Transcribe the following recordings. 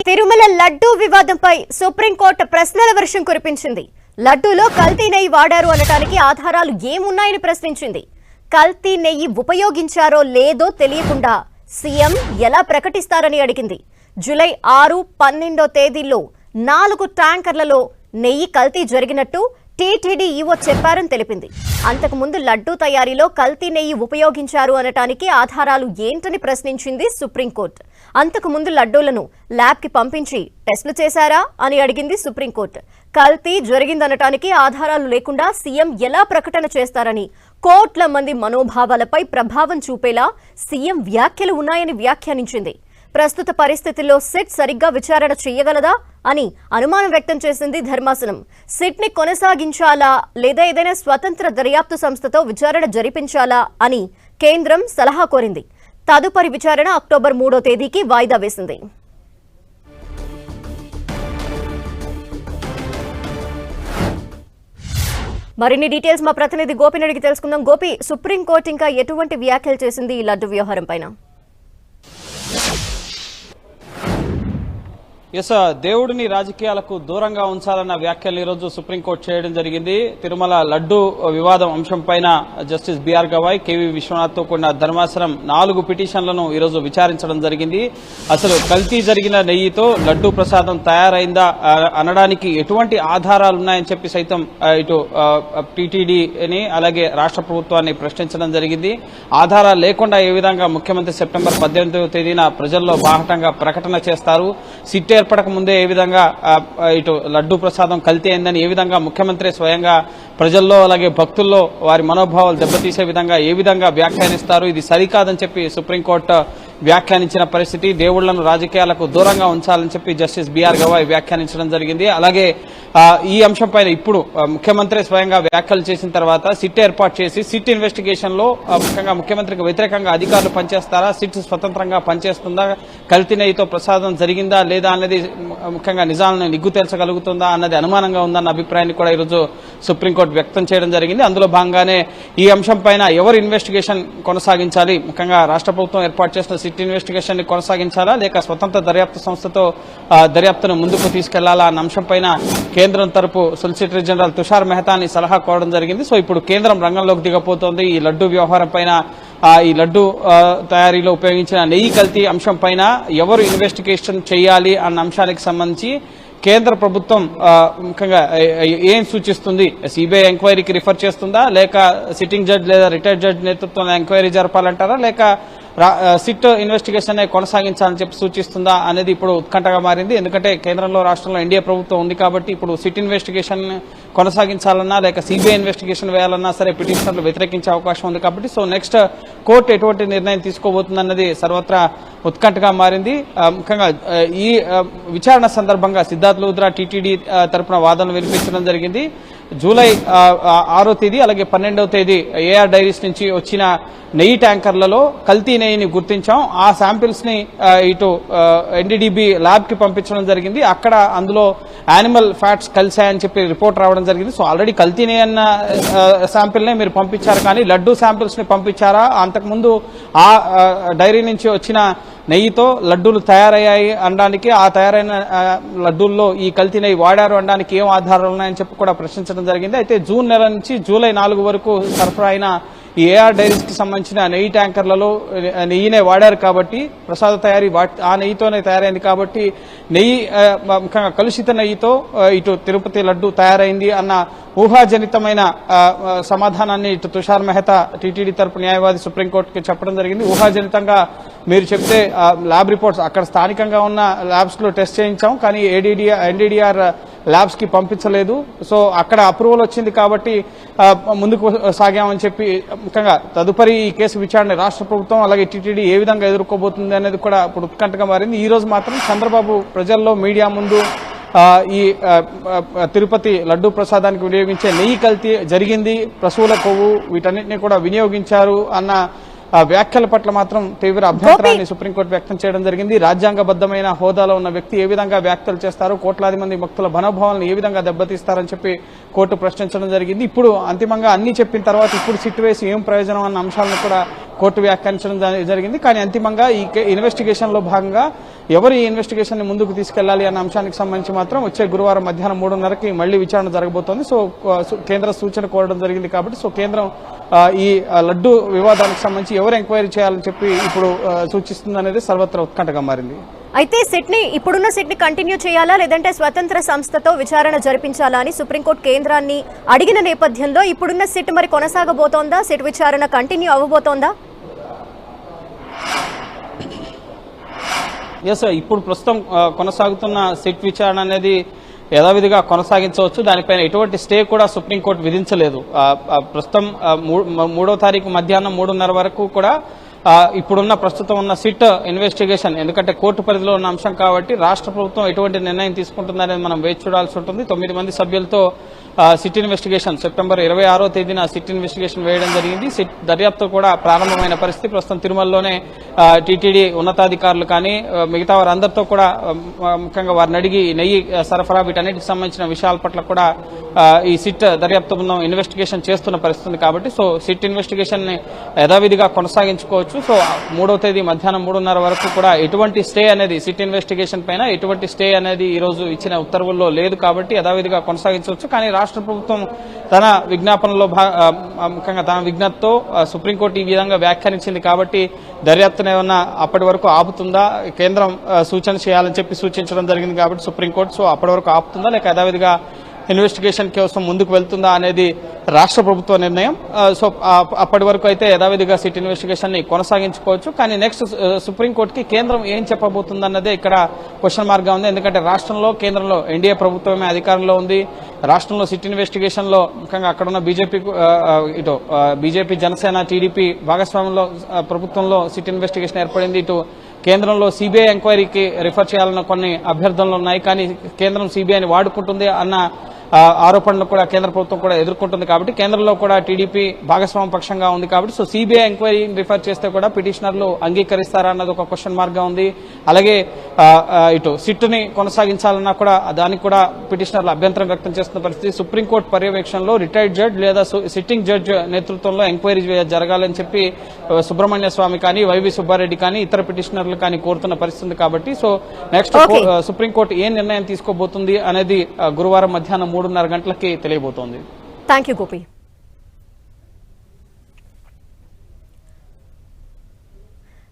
తిరుమల లడ్డూ వివాదంపై సుప్రీంకోర్టు ప్రశ్నల వర్షం కురిపించింది. లడ్డూలో కల్తీ నెయ్యి వాడారు అనడానికి ఆధారాలు ఏమున్నాయని ప్రశ్నించింది. కల్తీ నెయ్యి ఉపయోగించారో లేదో తెలియకుండా సీఎం ఎలా ప్రకటిస్తారని అడిగింది. జూలై 6, 12 తేదీల్లో 4 ట్యాంకర్లలో నెయ్యి కల్తీ జరిగినట్టు టీటీడీ ఈవో చెప్పారని తెలిపింది. అంతకుముందు లడ్డూ తయారీలో కల్తీ నెయ్యి ఉపయోగించారు అనటానికి ఆధారాలు ఏంటని ప్రశ్నించింది సుప్రీంకోర్టు. అంతకుముందు లడ్డూలను ల్యాబ్కి పంపించి టెస్టులు చేశారా అని అడిగింది సుప్రీంకోర్టు. కల్తీ జరిగిందనటానికి ఆధారాలు లేకుండా సీఎం ఎలా ప్రకటన చేస్తారని, కోట్ల మంది మనోభావాలపై ప్రభావం చూపేలా సీఎం వ్యాఖ్యలు ఉన్నాయని వ్యాఖ్యానించింది. ప్రస్తుత పరిస్థితుల్లో సిట్ సరిగ్గా విచారణ చేయగలదా అని అనుమానం వ్యక్తం చేసింది ధర్మాసనం. సిట్ ని కొనసాగించాలా లేదా ఏదైనా స్వతంత్ర దర్యాప్తు సంస్థతో విచారణ జరిపించాలా అని కేంద్రం సలహా కోరింది. తదుపరి విచారణ అక్టోబర్ 3వ తేదీకి వాయిదా వేసింది. మరిన్ని డీటెయిల్స్ మా ప్రతినిధి గోపిని అడిగి తెలుసుకుందాం. గోపి, సుప్రీంకోర్టు ఇంకా ఎటువంటి వ్యాఖ్యలు చేసింది ఈ లడ్డు వ్యవహారం పైన? దేవుడిని రాజకీయాలకు దూరంగా ఉంచాలన్న వ్యాఖ్యలు ఈరోజు సుప్రీంకోర్టు చేయడం జరిగింది. తిరుమల లడ్డు వివాదం అంశం పైన justice BR Gavai, KV Viswanath తో కూడిన ధర్మాసనం 4 పిటిషన్లను ఈరోజు విచారించడం జరిగింది. అసలు కల్తీ జరిగిన నెయ్యితో లడ్డు ప్రసాదం తయారైందా అనడానికి ఎటువంటి ఆధారాలు ఉన్నాయని చెప్పి సైతం ఇటు టీటీడీని అలాగే రాష్ట్ర ప్రభుత్వాన్ని ప్రశ్నించడం జరిగింది. ఆధారాలు లేకుండా ఏ విధంగా ముఖ్యమంత్రి సెప్టెంబర్ 18వ తేదీన ప్రజల్లో బాహటంగా ప్రకటన చేస్తారు, సిట్ ఏర్పడక ముందే ఏ విధంగా ఇటు లడ్డూ ప్రసాదం కల్తీ అయిందని ఏ విధంగా ముఖ్యమంత్రి స్వయంగా ప్రజల్లో అలాగే భక్తుల్లో వారి మనోభావాలు దెబ్బతీసే విధంగా ఏ విధంగా వ్యాఖ్యానిస్తారు, ఇది సరికాదని చెప్పి సుప్రీంకోర్టు వ్యాఖ్యానించిన పరిస్థితి. దేవుళ్లను రాజకీయాలకు దూరంగా ఉంచాలని చెప్పి జస్టిస్ బిఆర్ గవాయ్ వ్యాఖ్యానించడం జరిగింది. అలాగే ఈ అంశం పైన ఇప్పుడు ముఖ్యమంత్రి స్వయంగా వ్యాఖ్యలు చేసిన తర్వాత సిట్ ఏర్పాటు చేసి సిట్ ఇన్వెస్టిగేషన్ లో ముఖ్యంగా ముఖ్యమంత్రికి వ్యతిరేకంగా అధికారులు పనిచేస్తారా, సిట్ స్వతంత్రంగా పనిచేస్తుందా, కల్తీ నెయ్యితో ప్రసాదం జరిగిందా లేదా అన్నది ముఖ్యంగా నిజాలను నిగ్గు తేల్చగలుగుతుందా అన్నది అనుమానంగా ఉందన్న అభిప్రాయాన్ని కూడా ఈరోజు సుప్రీంకోర్టు వ్యక్తం చేయడం జరిగింది. అందులో భాగంగానే ఈ అంశం పైన ఎవరు ఇన్వెస్టిగేషన్ కొనసాగించాలి, ముఖ్యంగా రాష్ట్ర ప్రభుత్వం ఏర్పాటు చేసిన సిట్ ఇన్వెస్టిగేషన్ ని కొనసాగించాలా లేక స్వతంత్ర దర్యాప్తు సంస్థతో దర్యాప్తును ముందుకు తీసుకెళ్లాలా అన్న అంశం పైన కేంద్రం తరపు సొలిసిటర్ జనరల్ తుషార్ మెహతాని సలహా కోరడం జరిగింది. సో ఇప్పుడు కేంద్రం రంగంలోకి దిగబోతోంది. ఈ లడ్డు వ్యవహారం పైన, ఈ లడ్డు తయారీలో ఉపయోగించిన నెయ్యి కల్తీ అంశం పైన ఎవరు ఇన్వెస్టిగేషన్ చేయాలి అన్న అంశానికి సంబంధించి కేంద్ర ప్రభుత్వం ముఖ్యంగా ఏం సూచిస్తుంది, సిబిఐ ఎంక్వైరీకి రిఫర్ చేస్తుందా లేక సిట్టింగ్ జడ్జ్ లేదా రిటైర్డ్ జడ్జ్ నేతృత్వంలో ఎంక్వైరీ జరపాలంటారా లేక సిట్ ఇన్వెస్టిగేషన్ కొనసాగించాలని చెప్పి సూచిస్తుందా అనేది ఇప్పుడు ఉత్కంఠగా మారింది. ఎందుకంటే కేంద్రంలో రాష్ట్రంలో ఎన్డీఏ ప్రభుత్వం ఉంది కాబట్టి ఇప్పుడు సిట్ ఇన్వెస్టిగేషన్ కొనసాగించాలన్నా లేక సిబిఐ ఇన్వెస్టిగేషన్ వేయాలన్నా సరే పిటిషనర్లు వ్యతిరేకించే అవకాశం ఉంది కాబట్టి సో నెక్స్ట్ కోర్టు ఎటువంటి నిర్ణయం తీసుకోబోతుందన్నది సర్వత్రా ఉత్కంఠగా మారింది. ముఖ్యంగా ఈ విచారణ సందర్భంగా సిద్ధార్థ్ లూథ్రా టీటీడీ తరపున వాదనలు వినిపించడం జరిగింది. జూలై 6వ తేదీ అలాగే 12వ తేదీ ఏఆర్ డైరీస్ నుంచి వచ్చిన నెయ్యి ట్యాంకర్లలో కల్తీ నెయ్యిని గుర్తించాం. ఆ శాంపిల్స్ ని ఇటు ఎన్డీడీబీ ల్యాబ్ కి పంపించడం జరిగింది. అక్కడ అందులో యానిమల్ ఫ్యాట్స్ కలిసాయని చెప్పి రిపోర్ట్ రావడం జరిగింది. సో ఆల్రెడీ కల్తీ నెయ్యి అన్న శాంపిల్ నే మీరు పంపించారు, కానీ లడ్డూ శాంపిల్స్ ని పంపించారా, అంతకుముందు ఆ డైరీ నుంచి వచ్చిన నెయ్యితో లడ్డూలు తయారయ్యాయి అనడానికి, ఆ తయారైన లడ్డూల్లో ఈ కల్తీ నెయ్యి వాడారు అనడానికి ఏం ఆధారాలు ఉన్నాయని చెప్పి కూడా ప్రశ్నించడం జరిగింది. అయితే జూన్ నెల నుంచి జూలై 4 వరకు సరఫరా అయిన ఈ ఏఆర్ డైరీస్ కి సంబంధించిన నెయ్యి ట్యాంకర్లలో నెయ్యినే వాడారు కాబట్టి ప్రసాద తయారీ ఆ నెయ్యితోనే తయారైంది కాబట్టి నెయ్యి ముఖ్యంగా కలుషిత నెయ్యితో ఇటు తిరుపతి లడ్డు తయారైంది అన్న ఊహాజనితమైన సమాధానాన్ని ఇటు తుషార్ మెహతా టీటీడీ తరపు న్యాయవాది సుప్రీంకోర్టుకి చెప్పడం జరిగింది. ఊహాజనితంగా మీరు చెప్తే ల్యాబ్ రిపోర్ట్స్ అక్కడ స్థానికంగా ఉన్న ల్యాబ్స్ లో టెస్ట్ చేయించాం, కానీ ఎన్డీడీఆర్ ల్యాబ్స్ కి పంపించలేదు. సో అక్కడ అప్రూవల్ వచ్చింది కాబట్టి ముందుకు సాగామని చెప్పి ముఖ్యంగా తదుపరి ఈ కేసు విచారణ రాష్ట్ర ప్రభుత్వం అలాగే టీటీడీ ఏ విధంగా ఎదుర్కోబోతుంది అనేది కూడా ఇప్పుడు ఉత్కంఠగా మారింది. ఈ రోజు మాత్రం చంద్రబాబు ప్రజల్లో మీడియా ముందు ఈ తిరుపతి లడ్డూ ప్రసాదానికి వినియోగించే నెయ్యి కల్తీ జరిగింది, పశువుల కొవ్వు వీటన్నిటిని కూడా వినియోగించారు అన్న వ్యాఖ్యల పట్ల మాత్రం తీవ్ర అభ్యంతరాన్ని సుప్రీంకోర్టు వ్యక్తం చేయడం జరిగింది. రాజ్యాంగబద్ధమైన హోదాలో ఉన్న వ్యక్తి ఏ విధంగా వ్యాఖ్యలు చేస్తారు, కోట్లాది మంది భక్తుల మనోభావాలను ఏ విధంగా దెబ్బతీస్తారని చెప్పి కోర్టు ప్రశ్నించడం జరిగింది. ఇప్పుడు అంతిమంగా అన్ని చెప్పిన తర్వాత ఇప్పుడు సిట్ వేసి ఏం ప్రయోజనం అన్న అంశాలను కూడా కోర్టు వ్యాఖ్యానించడం జరిగింది. కానీ అంతిమంగా ఈ ఇన్వెస్టిగేషన్ లో భాగంగా ఎవరు ఈ ఇన్వెస్టిగేషన్ ని ముందుకు తీసుకెళ్లాలి అన్న అంశానికి సంబంధించి మాత్రం వచ్చే గురువారం మధ్యాహ్నం 3:30కి మళ్లీ విచారణ జరగబోతోంది. సో కేంద్ర సూచన కోరడం జరిగింది కాబట్టి సో కేంద్రం ఈ లడ్డు వివాదానికి సంబంధించి ఎవరు ఎంక్వైరీ చేయాలని చెప్పి ఇప్పుడు సూచిస్తుంది అనేది సర్వత్రా ఉత్కంఠగా మారింది. అయితే ఇప్పుడున్న సిట్ ని కంటిన్యూ చేయాలా లేదంటే స్వతంత్ర సంస్థతో విచారణ జరిపించాలా అని సుప్రీంకోర్టు కేంద్రాన్ని అడిగిన నేపథ్యంలో ఇప్పుడున్న సిట్ మరి కొనసాగబోతోందా, సిట్ విచారణ కంటిన్యూ అవ్వబోతోందా? ఇప్పుడు ప్రస్తుతం కొనసాగుతున్న సిట్ విచారణ అనేది యథావిధిగా కొనసాగించవచ్చు. దానిపైన ఎటువంటి స్టే కూడా సుప్రీంకోర్టు విధించలేదు. ప్రస్తుతం 3వ తారీఖు మధ్యాహ్నం 3:30 వరకు కూడా ఇప్పుడున్న ప్రస్తుతం ఉన్న సిట్ ఇన్వెస్టిగేషన్, ఎందుకంటే కోర్టు పరిధిలో ఉన్న అంశం కాబట్టి రాష్ట్ర ప్రభుత్వం ఎటువంటి నిర్ణయం తీసుకుంటుందనేది మనం వేచి చూడాల్సి ఉంటుంది. 9 మంది సభ్యులతో సిట్ ఇన్వెస్టిగేషన్ సెప్టెంబర్ 26వ తేదీన సిట్ ఇన్వెస్టిగేషన్ వేయడం జరిగింది. సిట్ దర్యాప్తు కూడా ప్రారంభమైన పరిస్థితి. ప్రస్తుతం తిరుమలలోనే టీటీడీ ఉన్నతాధికారులు కానీ మిగతా వారందరితో కూడా ముఖ్యంగా వారిని అడిగి నెయ్యి సరఫరా వీటన్నిటికి సంబంధించిన విషయాల పట్ల కూడా ఈ సిట్ దర్యాప్తు బృందం ఇన్వెస్టిగేషన్ చేస్తున్న పరిస్థితి కాబట్టి సో సిట్ ఇన్వెస్టిగేషన్ ని యథావిధిగా కొనసాగించుకోవచ్చు. సో 3వ తేదీ మధ్యాహ్నం 3:30 వరకు కూడా ఎటువంటి స్టే అనేది సిట్ ఇన్వెస్టిగేషన్ పైన ఎటువంటి స్టే అనేది ఈ రోజు ఇచ్చిన ఉత్తర్వుల్లో లేదు కాబట్టి యథావిధిగా కొనసాగించవచ్చు. కానీ రాష్ట్ర ప్రభుత్వం తన విజ్ఞాపనలో ముఖ్యంగా తన విజ్ఞతతో సుప్రీంకోర్టు ఈ విధంగా వ్యాఖ్యానించింది కాబట్టి దర్యాప్తును ఏమన్నా అప్పటి వరకు ఆపుతుందా, కేంద్రం సూచన చేయాలని చెప్పి సూచించడం జరిగింది కాబట్టి సుప్రీంకోర్టు సో అప్పటి వరకు ఆపుతుందా లేక యథావిధిగా ఇన్వెస్టిగేషన్ కోసం ముందుకు వెళ్తుందా అనేది రాష్ట్ర ప్రభుత్వ నిర్ణయం. సో అప్పటి వరకు అయితే యథావిధిగా సిట్ ఇన్వెస్టిగేషన్ ని కొనసాగించుకోవచ్చు. కానీ నెక్స్ట్ సుప్రీంకోర్టుకి కేంద్రం ఏం చెప్పబోతుందన్నదే ఇక్కడ క్వశ్చన్ మార్క్ గా ఉంది. ఎందుకంటే రాష్ట్రంలో కేంద్రంలో ఎన్డీఏ ప్రభుత్వమే అధికారంలో ఉంది. రాష్ట్రంలో సిట్ ఇన్వెస్టిగేషన్ లో ముఖ్యంగా అక్కడున్న బీజేపీ జనసేన టీడీపీ భాగస్వామ్యంలో ప్రభుత్వంలో సిట్ ఇన్వెస్టిగేషన్ ఏర్పడింది. ఇటు కేంద్రంలో సిబిఐ ఎంక్వైరీకి రిఫర్ చేయాలన్న కొన్ని అభ్యర్థనలు ఉన్నాయి. కానీ కేంద్రం సిబిఐని వాడుకుంటుంది అన్న ఆరోపణలు కూడా కేంద్ర ప్రభుత్వం కూడా ఎదుర్కొంటుంది కాబట్టి కేంద్రంలో కూడా టీడీపీ భాగస్వామ్య పక్షంగా ఉంది కాబట్టి సో సిబిఐ ఎంక్వైరీని రిఫర్ చేస్తే కూడా పిటిషనర్లు అంగీకరిస్తారా అన్నది ఒక క్వశ్చన్ మార్క్ గా ఉంది. అలాగే ఇటు సిట్ ని కొనసాగించాలన్నా కూడా దానికి కూడా పిటిషనర్లు అభ్యంతరం వ్యక్తం చేస్తున్న పరిస్థితి. సుప్రీంకోర్టు పర్యవేక్షణలో రిటైర్డ్ జడ్జ్ లేదా సిట్టింగ్ జడ్జ్ నేతృత్వంలో ఎంక్వైరీ జరగాలని చెప్పి సుబ్రహ్మణ్య స్వామి కానీ వైవి సుబ్బారెడ్డి కానీ ఇతర పిటిషనర్లు కానీ కోరుతున్న పరిస్థితి కాబట్టి సో నెక్స్ట్ సుప్రీంకోర్టు ఏ నిర్ణయం తీసుకోబోతుంది అనేది గురువారం మధ్యాహ్నం 3:30 గంటలకి తెలియబోతోంది. Thank you Gopi.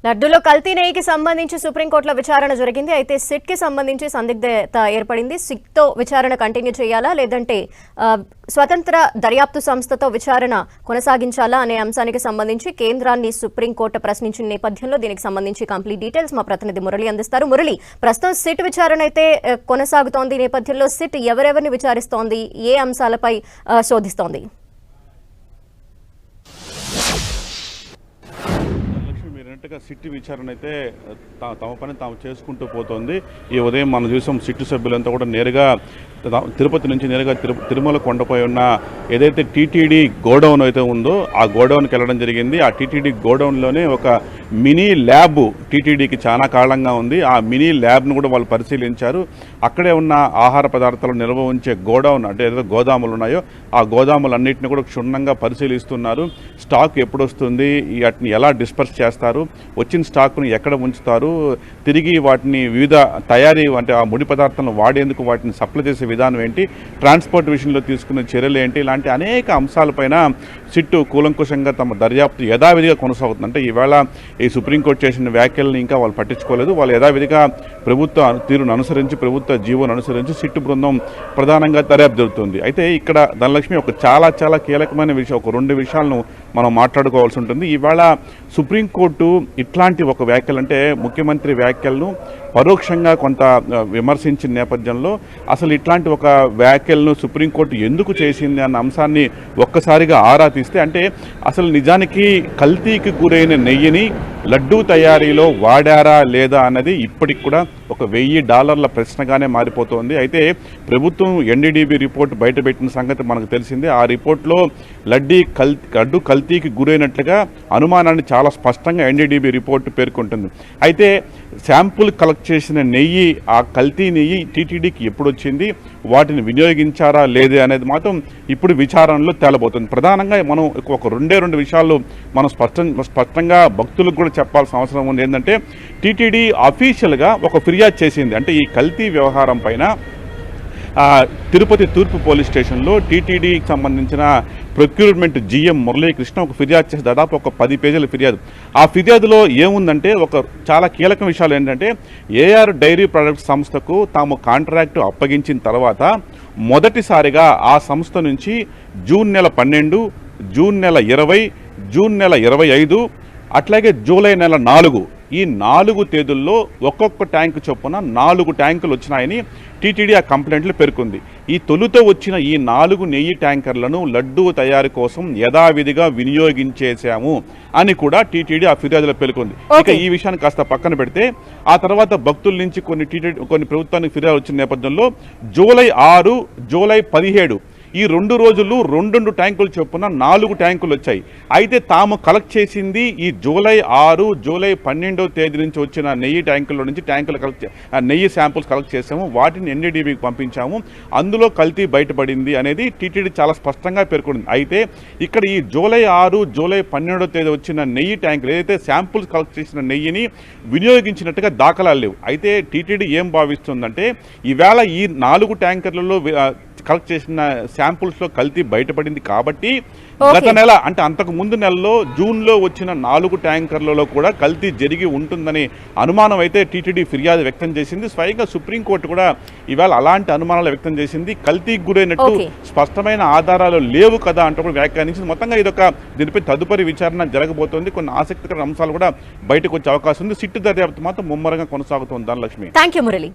లడ్డూలో కల్తీ నెయ్యికి సంబంధించి సుప్రీంకోర్టులో విచారణ జరిగింది. అయితే సిట్ కి సంబంధించి సందిగ్ధత ఏర్పడింది. సిట్ తో విచారణ కంటిన్యూ చేయాలా లేదంటే స్వతంత్ర దర్యాప్తు సంస్థతో విచారణ కొనసాగించాలా అనే అంశానికి సంబంధించి కేంద్రాన్ని సుప్రీంకోర్టు ప్రశ్నించిన నేపథ్యంలో దీనికి సంబంధించి కంప్లీట్ డీటెయిల్స్ మా ప్రతినిధి మురళి అందిస్తారు. మురళి, ప్రస్తుతం సిట్ విచారణ అయితే కొనసాగుతోంది. నేపథ్యంలో సిట్ ఎవరెవరిని విచారిస్తోంది, ఏ అంశాలపై శోధిస్తోంది? సిట్ విచారణ అయితే తమ పని తాము చేసుకుంటూ పోతోంది. ఈ ఉదయం మనం చూసాం సిట్ సభ్యులంతా కూడా నేరుగా తిరుపతి నుంచి నేరుగా తిరుమల కొండపై ఉన్న ఏదైతే టీటీడీ గోడౌన్ అయితే ఉందో ఆ గోడౌన్కి వెళ్ళడం జరిగింది. ఆ టీటీడీ గోడౌన్లోనే ఒక మినీ ల్యాబ్ టీటీడీకి చాలా కాలంగా ఉంది. ఆ మినీ ల్యాబ్ను కూడా వాళ్ళు పరిశీలించారు. అక్కడే ఉన్న ఆహార పదార్థాలు నిల్వ ఉంచే గోడౌన్ అంటే ఏదైతే గోదాములు ఉన్నాయో ఆ గోదాములన్నింటినీ కూడా క్షుణ్ణంగా పరిశీలిస్తున్నారు. స్టాక్ ఎప్పుడు వస్తుంది, వాటిని ఎలా డిస్పర్స్ చేస్తారు, వచ్చిన స్టాక్ను ఎక్కడ ఉంచుతారు, తిరిగి వాటిని వివిధ తయారీ అంటే ఆ ముడి పదార్థాలను వాడేందుకు వాటిని సప్లై చేసే విధానం ఏంటి, ట్రాన్స్పోర్ట్ విషయంలో తీసుకున్న చర్యలు ఏంటి, ఇలాంటి అనేక అంశాలపైన సిట్టు కూలంకుషంగా తమ దర్యాప్తు యథావిధిగా కొనసాగుతుంది. అంటే ఈవేళ ఈ సుప్రీంకోర్టు చేసిన వ్యాఖ్యలను ఇంకా వాళ్ళు పట్టించుకోలేదు. వాళ్ళు యథావిధిగా ప్రభుత్వ తీరును అనుసరించి ప్రభుత్వ జీవోను అనుసరించి సిట్టు బృందం ప్రధానంగా దర్యాప్తు జరుగుతుంది. అయితే ఇక్కడ ధనలక్ష్మి ఒక చాలా కీలకమైన విషయం, ఒక 2 విషయాలను మనం మాట్లాడుకోవాల్సి ఉంటుంది. ఈవేళ సుప్రీంకోర్టు ఇట్లాంటి ఒక వ్యాఖ్యలు అంటే ముఖ్యమంత్రి వ్యాఖ్యలను పరోక్షంగా కొంత విమర్శించిన నేపథ్యంలో అసలు ఇట్లాంటి ఒక వ్యాఖ్యలను సుప్రీంకోర్టు ఎందుకు చేసింది అన్న అంశాన్ని ఒక్కసారిగా ఆరా తీస్తే అంటే అసలు నిజానికి కల్తీకి గురైన నెయ్యిని లడ్డూ తయారీలో వాడారా లేదా అన్నది ఇప్పటికి కూడా ఒక $1000 ప్రశ్నగానే మారిపోతోంది. అయితే ప్రభుత్వం ఎన్డీడీబీ రిపోర్ట్ బయటపెట్టిన సంగతి మనకు తెలిసిందే. ఆ రిపోర్ట్లో లడ్డు కల్తీకి గురైనట్లుగా అనుమానాన్ని చాలా స్పష్టంగా ఎన్డీడీబీ రిపోర్టు పేర్కొంటుంది. అయితే శాంపుల్ కలెక్ట్ చేసిన నెయ్యి, ఆ కల్తీ నెయ్యి టీటీడీకి ఎప్పుడు వచ్చింది, వాటిని వినియోగించారా లేదే అనేది మాత్రం ఇప్పుడు విచారణలో తేలబోతుంది. ప్రధానంగా మనం ఒక రెండు విషయాలు మనం స్పష్టంగా భక్తులకు కూడా చెప్పాల్సిన అవసరం ఉంది. ఏంటంటే టీటీడీ అఫీషియల్గా ఒక ఫిర్యాదు చేసింది. అంటే ఈ కల్తీ వ్యవహారం పైన తిరుపతి తూర్పు పోలీస్ స్టేషన్లో టీటీడీకి సంబంధించిన ప్రొక్యూర్మెంట్ జీఎం మురళీకృష్ణ ఒక ఫిర్యాదు చేసి దాదాపు ఒక 10 పేజీల ఫిర్యాదు. ఆ ఫిర్యాదులో ఏముందంటే ఒక చాలా కీలక విషయాలు ఏంటంటే ఏఆర్ డైరీ ప్రొడక్ట్స్ సంస్థకు తాము కాంట్రాక్టు అప్పగించిన తర్వాత మొదటిసారిగా ఆ సంస్థ నుంచి జూన్ నెల 12, జూన్ నెల 20, జూన్ నెల 25, అట్లాగే జూలై నెల 4 ఈ 4 తేదీల్లో ఒక్కొక్క ట్యాంకు చొప్పున 4 ట్యాంకులు వచ్చినాయని టీటీడీ ఆ కంప్లైంట్లు పేర్కొంది. ఈ తొలుత వచ్చిన ఈ 4 నెయ్యి ట్యాంకర్లను లడ్డూ తయారీ కోసం యథావిధిగా వినియోగించేశాము అని కూడా టీటీడీ ఆ ఫిర్యాదులో పేర్కొంది. ఇక ఈ విషయాన్ని కాస్త పక్కన పెడితే ఆ తర్వాత భక్తుల నుంచి కొన్ని ప్రభుత్వానికి ఫిర్యాదు వచ్చిన నేపథ్యంలో జూలై 6, జూలై 17 ఈ 2 రోజులు 2 ట్యాంకులు చొప్పున 4 ట్యాంకులు వచ్చాయి. అయితే తాము కలెక్ట్ చేసింది ఈ జూలై 6, జూలై 12వ తేదీ నుంచి వచ్చిన నెయ్యి ట్యాంకుల నుంచి నెయ్యి శాంపుల్స్ కలెక్ట్ చేసాము, వాటిని ఎన్డీడీబీకి పంపించాము, అందులో కల్తీ బయటపడింది అనేది టీటీడీ చాలా స్పష్టంగా పేర్కొంది. అయితే ఇక్కడ ఈ జూలై 6, జూలై 12వ తేదీ వచ్చిన నెయ్యి ట్యాంకులు ఏదైతే శాంపుల్స్ కలెక్ట్ చేసిన నెయ్యిని వినియోగించినట్టుగా దాఖలాలు లేవు. అయితే టీటీడీ ఏం భావిస్తుందంటే ఈవేళ ఈ 4 ట్యాంకర్లలో కలెక్ట్ చేసిన శాంపుల్స్లో కల్తీ బయటపడింది కాబట్టి గత నెల అంటే అంతకు ముందు నెలలో జూన్లో వచ్చిన 4 ట్యాంకర్లలో కూడా కల్తీ జరిగి ఉంటుందని అనుమానం అయితే టీటీడీ ఫిర్యాదు వ్యక్తం చేసింది. స్వయంగా సుప్రీంకోర్టు కూడా ఇవాళ అలాంటి అనుమానాలు వ్యక్తం చేసింది. కల్తీకి గురైనట్టు స్పష్టమైన ఆధారాలు లేవు కదా అంటూ కూడా వ్యాఖ్యానించింది. మొత్తంగా దీనిపై తదుపరి విచారణ జరగబోతోంది. కొన్ని ఆసక్తికర అంశాలు కూడా బయటకు వచ్చే అవకాశం ఉంది. సిట్టు దర్యాప్తు మాత్రం ముమ్మరంగా కొనసాగుతోంది. ధనలక్ష్మి. థాంక్యూ మురళి.